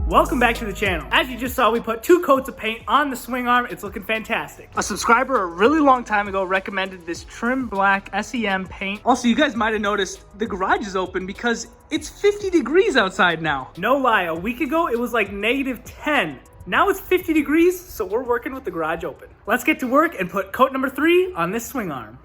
Welcome back to the channel. As you just saw, we put 2 coats of paint on the swing arm. It's looking fantastic. A subscriber a really long time ago recommended this trim black SEM paint. Also, you guys might have noticed the garage is open because it's 50 degrees outside now. No lie, a week ago it was like -10. Now it's 50 degrees, so we're working with the garage open. Let's get to work and put coat number 3 on this swing arm.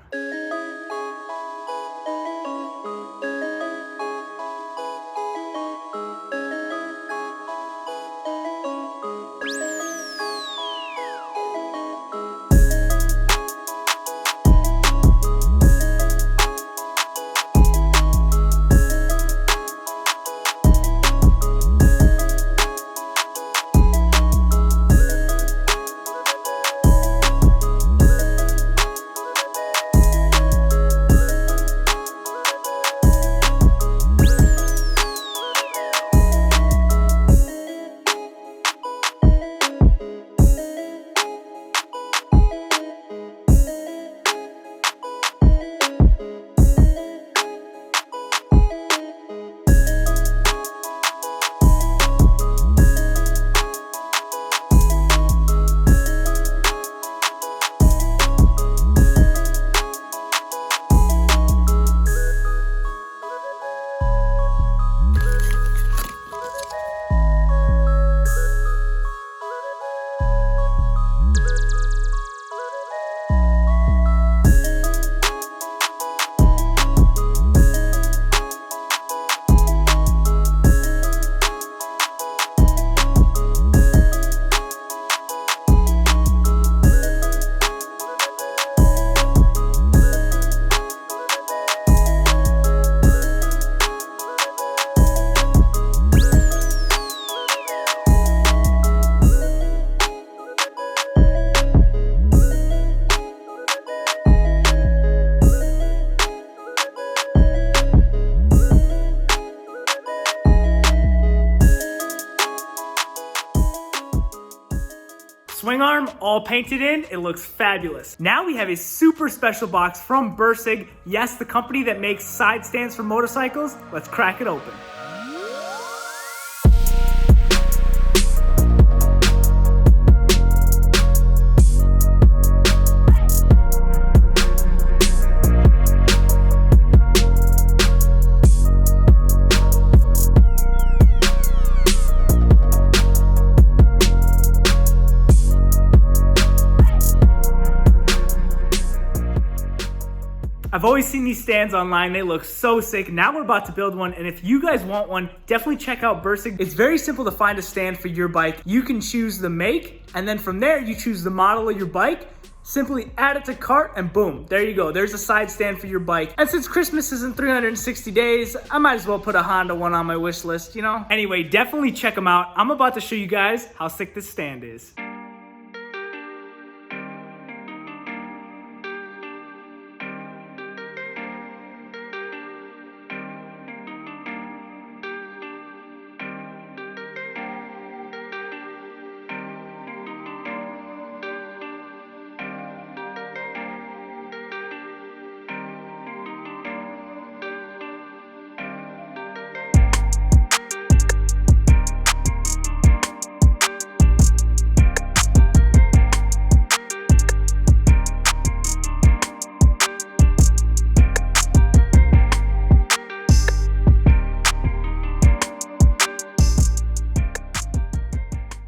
Swing arm all painted in, it looks fabulous. Now we have a super special box from Bursig. Yes, the company that makes side stands for motorcycles. Let's crack it open. I've always seen these stands online. They look so sick. Now we're about to build one, and if you guys want one, definitely check out Bursig. It's very simple to find a stand for your bike. You can choose the make, and then from there, you choose the model of your bike. Simply add it to cart, and boom, there you go. There's a side stand for your bike. And since Christmas is in 360 days, I might as well put a Honda one on my wish list, you know? Anyway, definitely check them out. I'm about to show you guys how sick this stand is.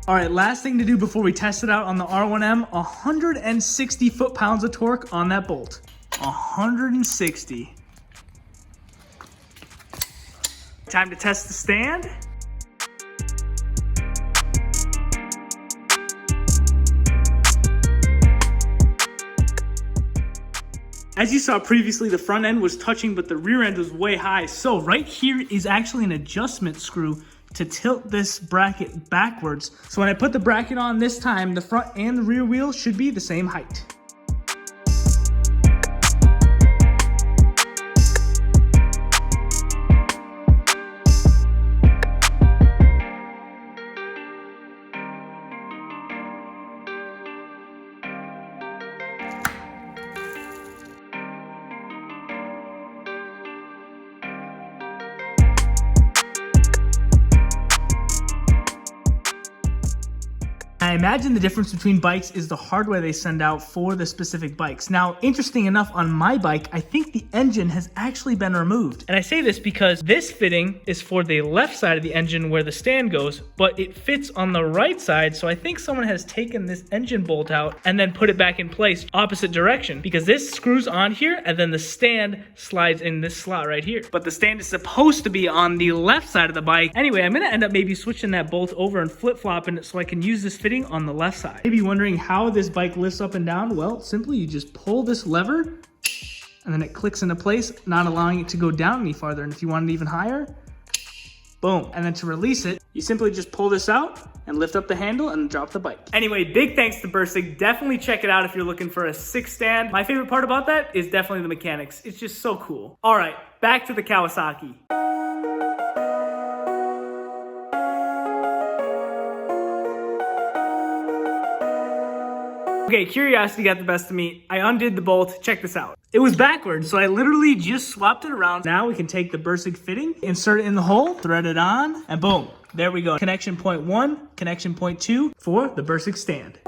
All right, last thing to do before we test it out on the R1M, 160 foot-pounds of torque on that bolt. 160. Time to test the stand. As you saw previously, the front end was touching, but the rear end was way high. So right here is actually an adjustment screw to tilt this bracket backwards. So when I put the bracket on this time, the front and the rear wheel should be the same height. I imagine the difference between bikes is the hardware they send out for the specific bikes. Now, interesting enough, on my bike, I think the engine has actually been removed. And I say this because this fitting is for the left side of the engine where the stand goes, but it fits on the right side. So I think someone has taken this engine bolt out and then put it back in place opposite direction, because this screws on here and then the stand slides in this slot right here. But the stand is supposed to be on the left side of the bike. Anyway, I'm gonna end up maybe switching that bolt over and flip-flopping it so I can use this fitting on the left side. Maybe wondering how this bike lifts up and down. Well, simply you just pull this lever and then it clicks into place, not allowing it to go down any farther. And if you want it even higher, boom. And then to release it, you simply just pull this out and lift up the handle and drop the bike. Anyway, big thanks to Bursig. Definitely check it out if you're looking for a 6 stand. My favorite part about that is definitely the mechanics. It's just so cool. All right, back to the Kawasaki. Okay, curiosity got the best of me. I undid the bolt. Check this out. It was backwards, so I literally just swapped it around. Now we can take the Bursig fitting, insert it in the hole, thread it on, and boom, there we go. Connection point 1, connection point 2 for the Bursig stand.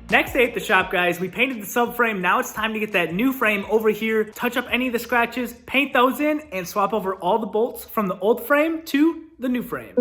Next day at the shop, guys, we painted the subframe. Now it's time to get that new frame over here, touch up any of the scratches, paint those in, and swap over all the bolts from the old frame to the new frame.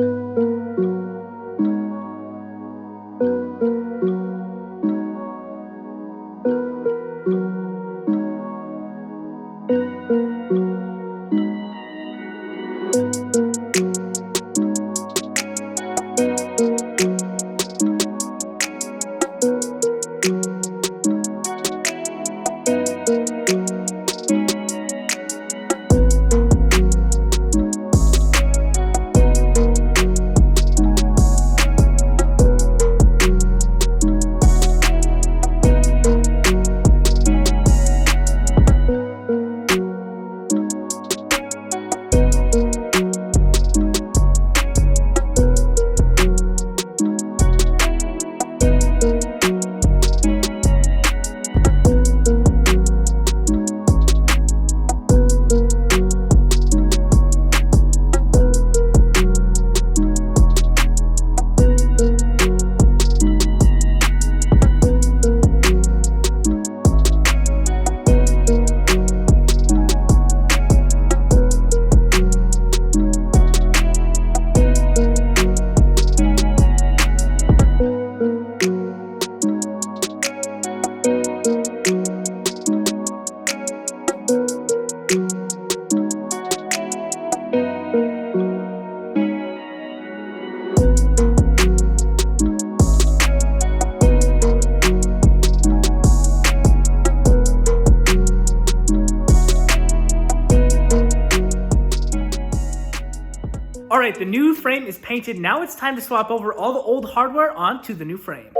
All right, the new frame is painted. Now it's time to swap over all the old hardware onto the new frame.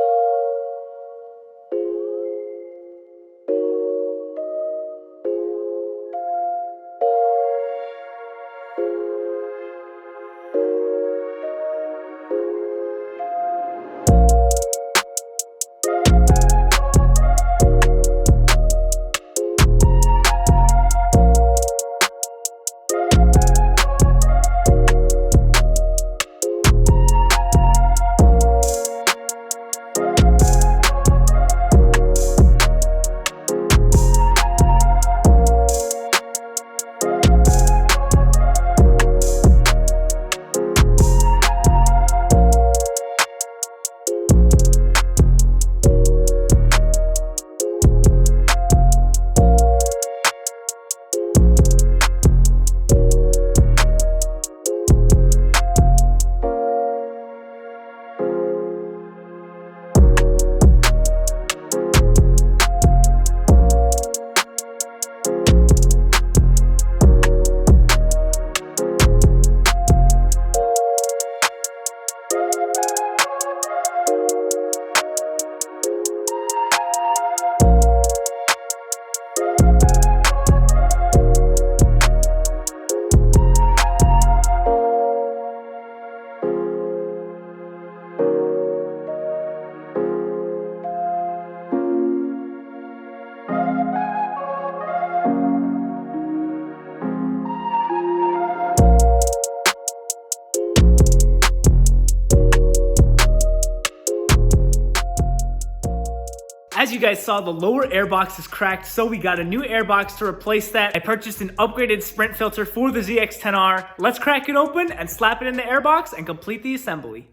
As you guys saw, the lower airbox is cracked, so we got a new airbox to replace that. I purchased an upgraded sprint filter for the ZX10R. Let's crack it open and slap it in the airbox and complete the assembly.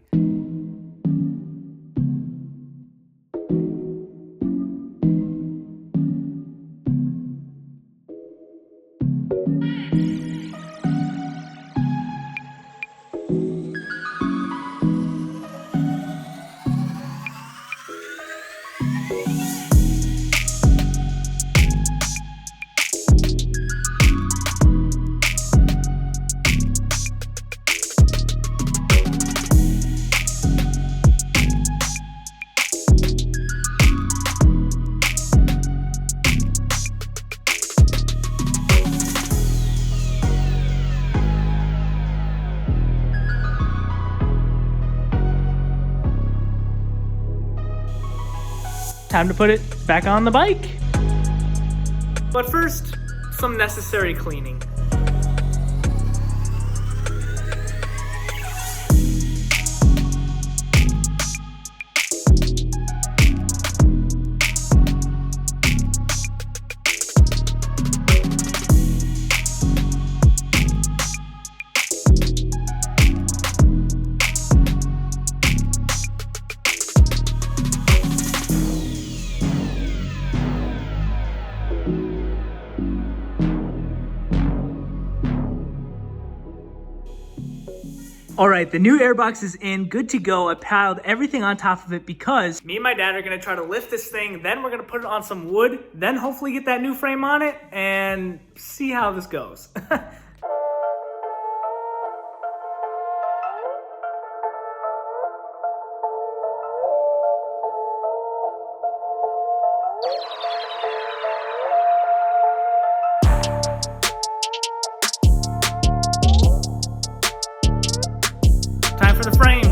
Time to put it back on the bike. But first, some necessary cleaning. All right, the new airbox is in, good to go. I piled everything on top of it because me and my dad are gonna try to lift this thing, then we're gonna put it on some wood, then hopefully get that new frame on it and see how this goes. Time for the frame.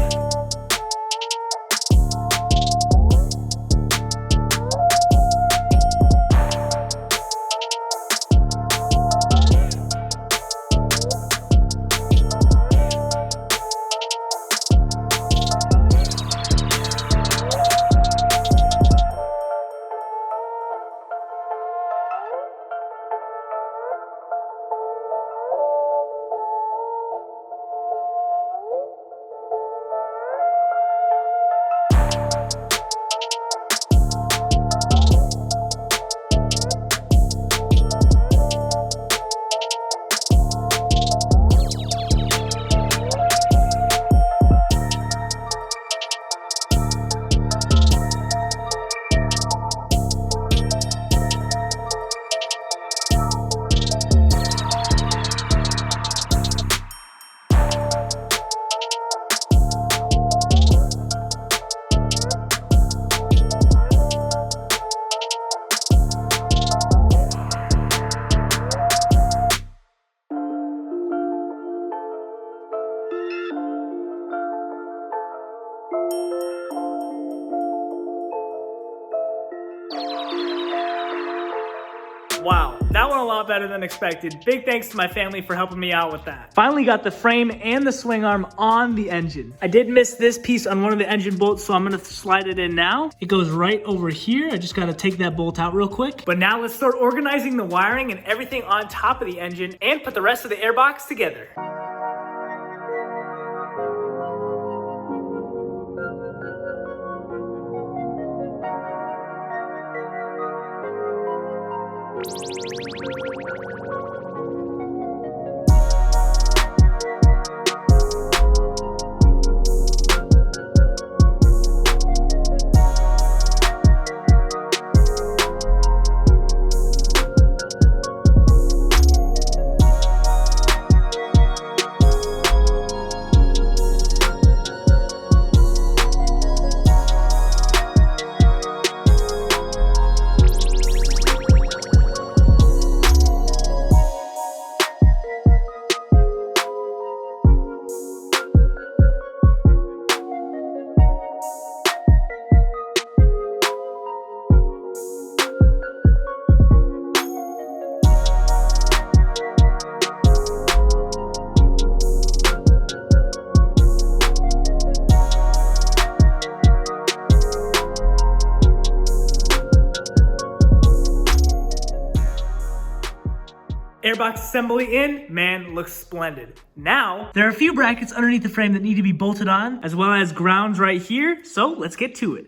Wow, that went a lot better than expected. Big thanks to my family for helping me out with that. Finally got the frame and the swing arm on the engine. I did miss this piece on one of the engine bolts, so I'm gonna slide it in now. It goes right over here. I just gotta take that bolt out real quick. But now let's start organizing the wiring and everything on top of the engine and put the rest of the airbox together. Airbox assembly in, man, looks splendid. Now, there are a few brackets underneath the frame that need to be bolted on, as well as grounds right here, so let's get to it.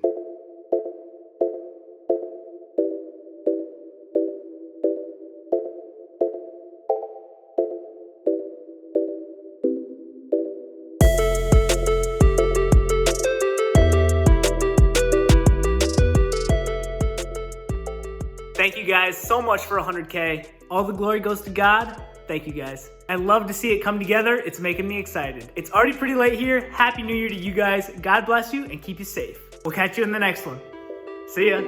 Thank you guys so much for 100K. All the glory goes to God. Thank you guys. I love to see it come together. It's making me excited. It's already pretty late here. Happy New Year to you guys. God bless you and keep you safe. We'll catch you in the next one. See ya.